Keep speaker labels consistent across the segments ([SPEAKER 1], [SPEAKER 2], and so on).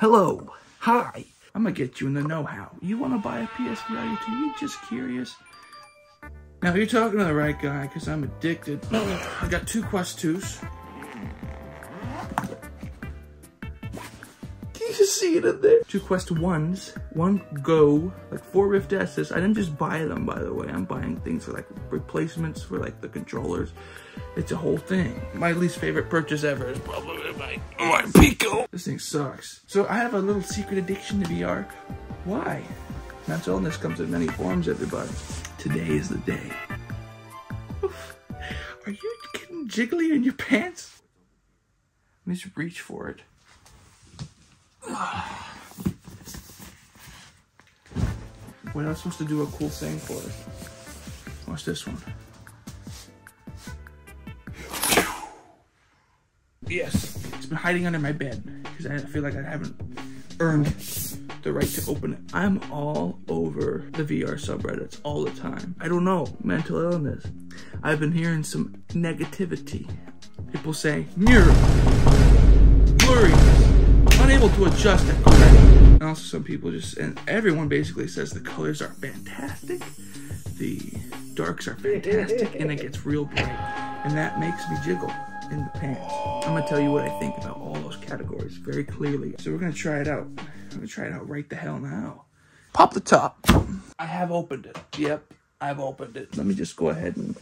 [SPEAKER 1] Hello. Hi. I'm gonna get you in the know-how. You wanna buy a PSVR2? You just curious? Now you're talking to the right guy, because I'm addicted. I got 2 Quest 2s. Can you just see it in there? 2 Quest 1s, 1 Go, like 4 Rift S's. I didn't just buy them, by the way. I'm buying things for like replacements for like the controllers. It's a whole thing. My least favorite purchase ever is probably my Pico. This thing sucks. So I have a little secret addiction to VR. Why? Mental illness comes in many forms, everybody. Today is the day. Oof. Are you getting jiggly in your pants? Let me just reach for it. Wait, I was supposed to do a cool thing for it. Watch this one. Yes, it's been hiding under my bed because I feel like I haven't earned the right to open it. I'm all over the VR subreddits all the time. I don't know, mental illness. I've been hearing some negativity. People say, Mura, blurry, unable to adjust it correctly. And also some people just, and everyone basically says the colors are fantastic, the darks are fantastic, and it gets real bright. And that makes me jiggle in the pants. I'm gonna tell you what I think about all those categories very clearly. So we're gonna try it out. I'm gonna try it out right the hell now. Pop the top. I have opened it. Yep, I've opened it. Let me just go ahead and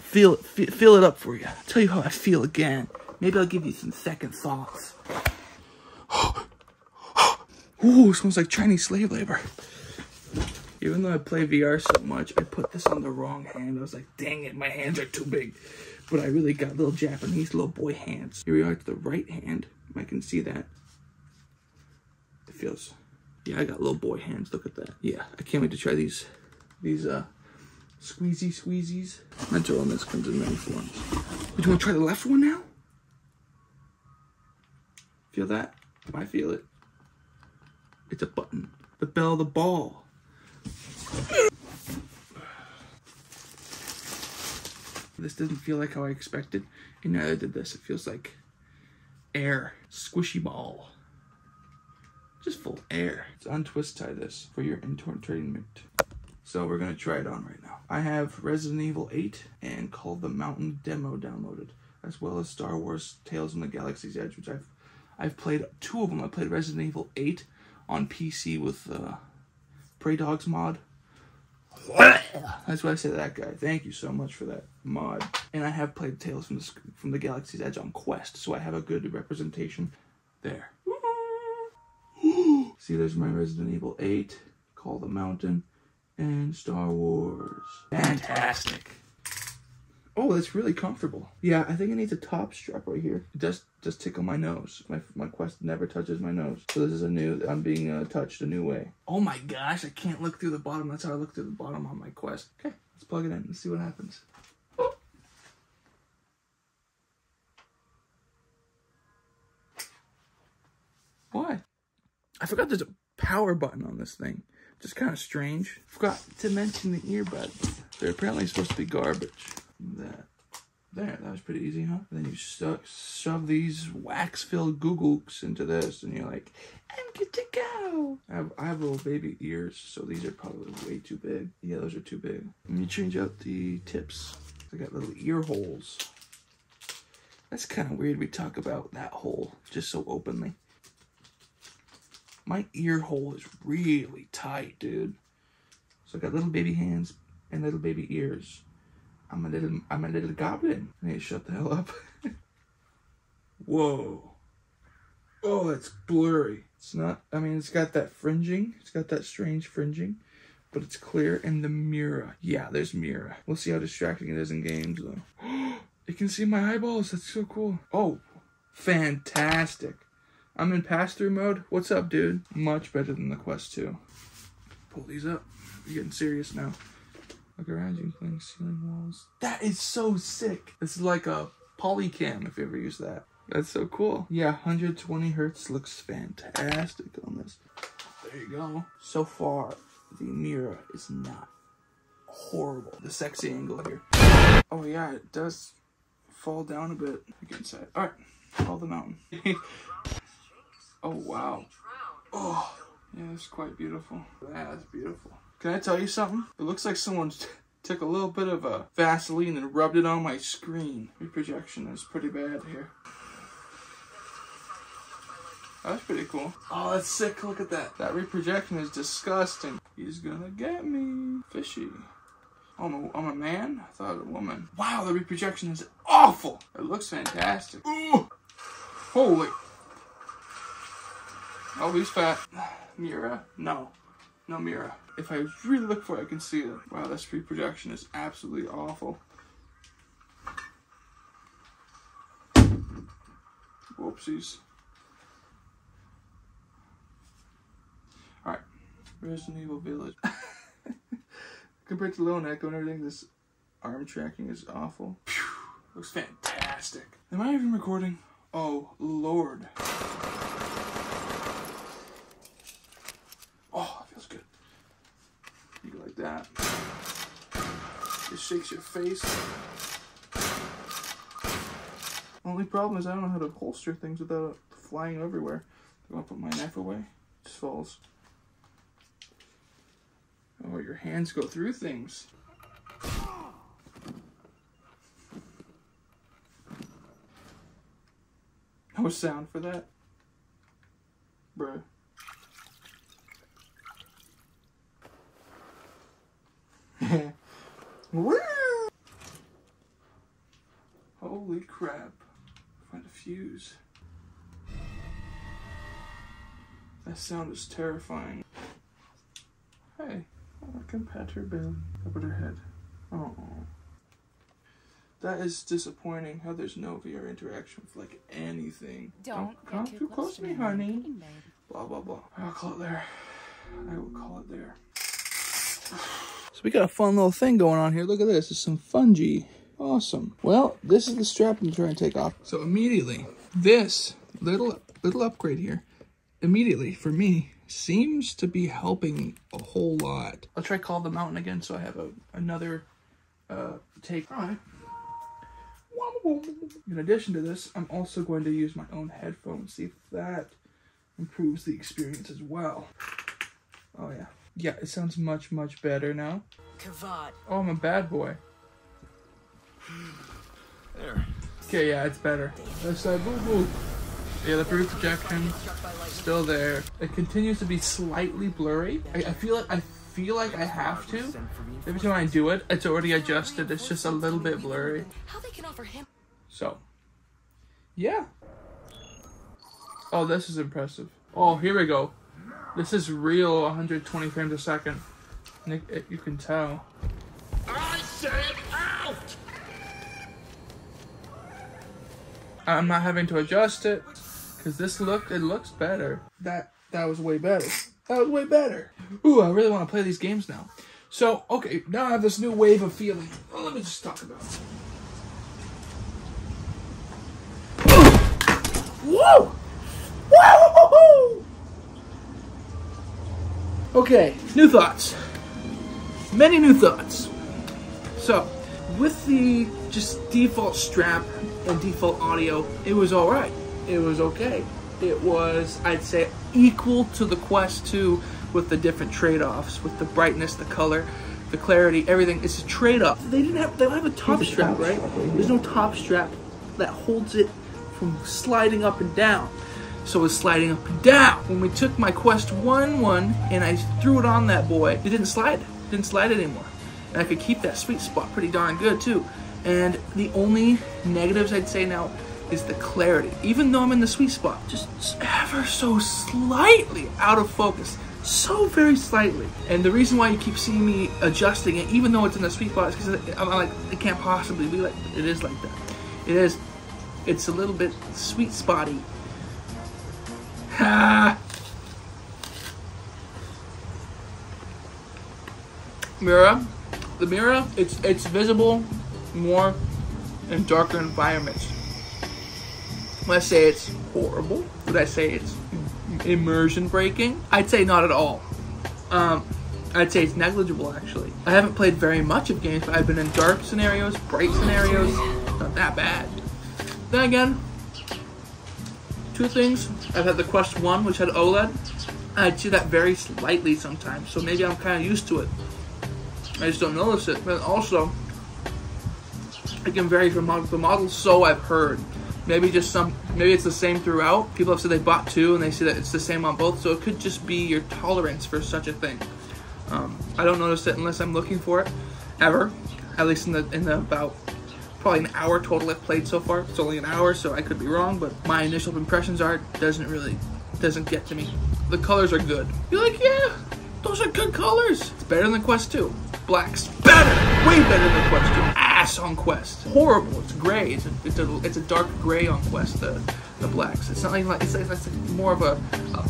[SPEAKER 1] feel it up for you. I'll tell you how I feel again. Maybe I'll give you some second thoughts. Ooh, it smells like Chinese slave labor. Even though I play VR so much, I put this on the wrong hand. I was like, dang it, my hands are too big. But I really got little Japanese little boy hands. Here we are to the right hand. I can see that. It feels, yeah, I got little boy hands. Look at that. Yeah, I can't wait to try these squeezies. Mental illness comes in many forms. Do you want to try the left one now? Feel that? I feel it. It's a button. The bell of the ball. This doesn't feel like how I expected, and neither did this. It feels like air. Squishy ball. Just full of air. Let's untwist tie this for your entertainment. So we're gonna try it on right now. I have Resident Evil 8 and Call of the Mountain demo downloaded, as well as Star Wars Tales from the Galaxy's Edge, which I've played 2 of them. I played Resident Evil 8 on PC with Prey Dogs mod. That's what I said to that guy. Thank you so much for that mod. And I have played Tales from the Galaxy's Edge on Quest, so I have a good representation there. See, there's my Resident Evil 8, Call the Mountain, and Star Wars. Fantastic. Oh, that's really comfortable. Yeah, I think it needs a top strap right here. It does tickle my nose. My Quest never touches my nose. So this is I'm being touched a new way. Oh my gosh, I can't look through the bottom. That's how I look through the bottom on my Quest. Okay, let's plug it in and see what happens. Oh. Why? I forgot there's a power button on this thing. Just kind of strange. Forgot to mention the earbuds. They're apparently supposed to be garbage. That was pretty easy, huh? And then you shove these wax-filled goo-gooks into this, and you're like, I'm good to go. I have little baby ears, so these are probably way too big. Yeah, those are too big. Let me change out the tips. I got little ear holes. That's kind of weird we talk about that hole just so openly. My ear hole is really tight, dude. So I got little baby hands and little baby ears. I'm a little goblin. I need to shut the hell up. Whoa. Oh, that's blurry. It's not, I mean, it's got that fringing. It's got that strange fringing, but it's clear. And the Mura. Yeah, there's Mura. We'll see how distracting it is in games, though. You can see my eyeballs. That's so cool. Oh, fantastic. I'm in pass-through mode. What's up, dude? Much better than the Quest 2. Pull these up. We're getting serious now. Look around you, playing ceiling walls. That is so sick. This is like a polycam if you ever use that. That's so cool. Yeah, 120 hertz looks fantastic on this. There you go. So far, the Mura is not horrible. The sexy angle here. Oh yeah, it does fall down a bit. Look inside. All right, Call the Mountain. Oh wow. Oh, yeah, it's quite beautiful. That's beautiful. Can I tell you something? It looks like someone took a little bit of Vaseline and rubbed it on my screen. Reprojection is pretty bad here. That's pretty cool. Oh, that's sick. Look at that. That reprojection is disgusting. He's gonna get me. Fishy. Oh, I'm a man? I thought I was a woman. Wow, the reprojection is awful. It looks fantastic. Ooh. Holy. Oh, he's fat. Mura? No. No Mura. If I really look for it, I can see it. Wow, this reprojection is absolutely awful. Whoopsies. Alright. Resident Evil Village. Compared to Lone Echo and everything, this arm tracking is awful. Phew, looks fantastic. Am I even recording? Oh, Lord. Oh, it feels good. You go like that. It shakes your face. Only problem is I don't know how to holster things without it flying everywhere. Do I put my knife away? It just falls. Oh, your hands go through things. No sound for that? Bruh. Woo! Holy crap. Find a fuse. That sound is terrifying. Hey. I can pet her belly. How about her head? Oh. That is disappointing how there's no VR interaction with like anything. Don't come too close to me, honey. Blah, blah, blah. I'll call it there. I will call it there. So we got a fun little thing going on here. Look at this. It's some fungi. Awesome. Well, this is the strap I'm trying to take off. So immediately, this little upgrade here, immediately for me, seems to be helping a whole lot. I'll try Call the Mountain again so I have another take. All right. In addition to this, I'm also going to use my own headphones, see if that improves the experience as well. Oh yeah. Yeah, it sounds much, much better now. Oh, I'm a bad boy. There. Okay, yeah, it's better. That's that boo-boo. Yeah, the projection still there. It continues to be slightly blurry. I feel like I have to. Every time I do it, it's already adjusted. It's just a little bit blurry. So, yeah. Oh, this is impressive. Oh, here we go. This is real 120 frames a second. You can tell. I said out! I'm not having to adjust it because it looks better. That was way better. That was way better. Ooh, I really want to play these games now. So, okay, now I have this new wave of feeling. Well, let me just talk about it. Whoa! Woo! Okay, new thoughts. Many new thoughts. So, with the just default strap and default audio, it was alright. It was okay. It was, I'd say, equal to the Quest 2 with the different trade-offs, with the brightness, the color, the clarity, everything. It's a trade-off. They don't have a top strap, right? There's no top strap that holds it from sliding up and down. So it's sliding up and down. When we took my Quest 1 and I threw it on that boy, it didn't slide. It didn't slide anymore. And I could keep that sweet spot pretty darn good too. And the only negatives I'd say now is the clarity. Even though I'm in the sweet spot, just ever so slightly out of focus. So very slightly. And the reason why you keep seeing me adjusting it, even though it's in the sweet spot, is because I'm like, it can't possibly be like, it is like that. It is. It's a little bit sweet spotty. Ha! Mura. The Mura, it's visible more in darker environments. Would I say it's horrible? Would I say it's immersion breaking? I'd say not at all. I'd say it's negligible actually. I haven't played very much of games, but I've been in dark scenarios, bright scenarios. Not that bad. Then again, two things. I've had the Quest 1, which had OLED. I'd see that very slightly sometimes, so maybe I'm kind of used to it. I just don't notice it. But also, it can vary from model to model, so I've heard. Maybe it's the same throughout. People have said they bought two and they say that it's the same on both, so it could just be your tolerance for such a thing. I don't notice it unless I'm looking for it, ever. At least in the about probably an hour total I've played so far. It's only an hour, so I could be wrong, but my initial impressions are it doesn't get to me. The colors are good. You're like, yeah, those are good colors. It's better than the Quest 2. Black's better, way better than Quest 2. Ass on Quest. Horrible. It's gray. It's a dark gray on Quest. The blacks. It's not like it's like more of a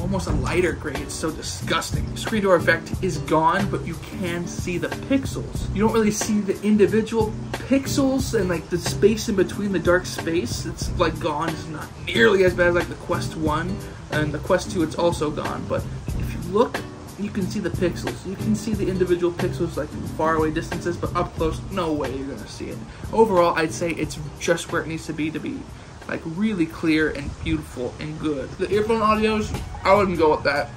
[SPEAKER 1] almost a lighter gray. It's so disgusting. Screen door effect is gone, but you can see the pixels. You don't really see the individual pixels and like the space in between the dark space. It's like gone. It's not nearly as bad as like the Quest 1 and the Quest 2. It's also gone, but if you look, you can see the pixels. You can see the individual pixels like in far away distances, but up close, no way you're gonna see it. Overall, I'd say it's just where it needs to be like really clear and beautiful and good. The earphone audios, I wouldn't go with that.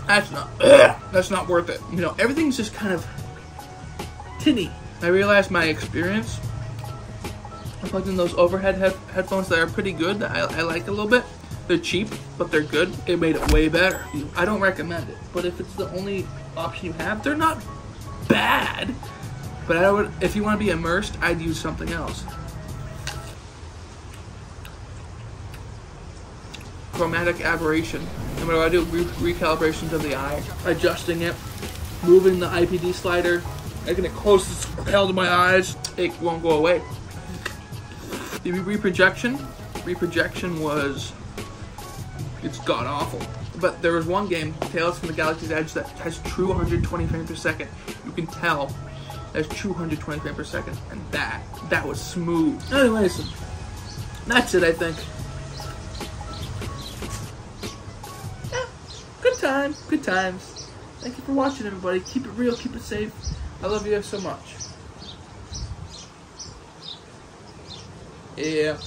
[SPEAKER 1] That's not worth it. You know, everything's just kind of tinny. I realized my experience. I plugged in those overhead headphones that are pretty good, that I like a little bit. They're cheap, but they're good. It made it way better. I don't recommend it, but if it's the only option you have, they're not bad. But if you want to be immersed, I'd use something else. Chromatic aberration. And what do I do? Recalibrations of the eye, adjusting it, moving the IPD slider, making it close as hell to my eyes. It won't go away. The reprojection was, it's god awful. But there was one game, Tales from the Galaxy's Edge, that has true 120 frames per second. You can tell there's true 120 frames per second, and that was smooth. Anyways, that's it, I think. Yeah, good times. Thank you for watching, everybody. Keep it real, keep it safe. I love you guys so much. Yeah.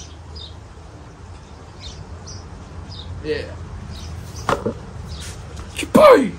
[SPEAKER 1] Yeah. Bye!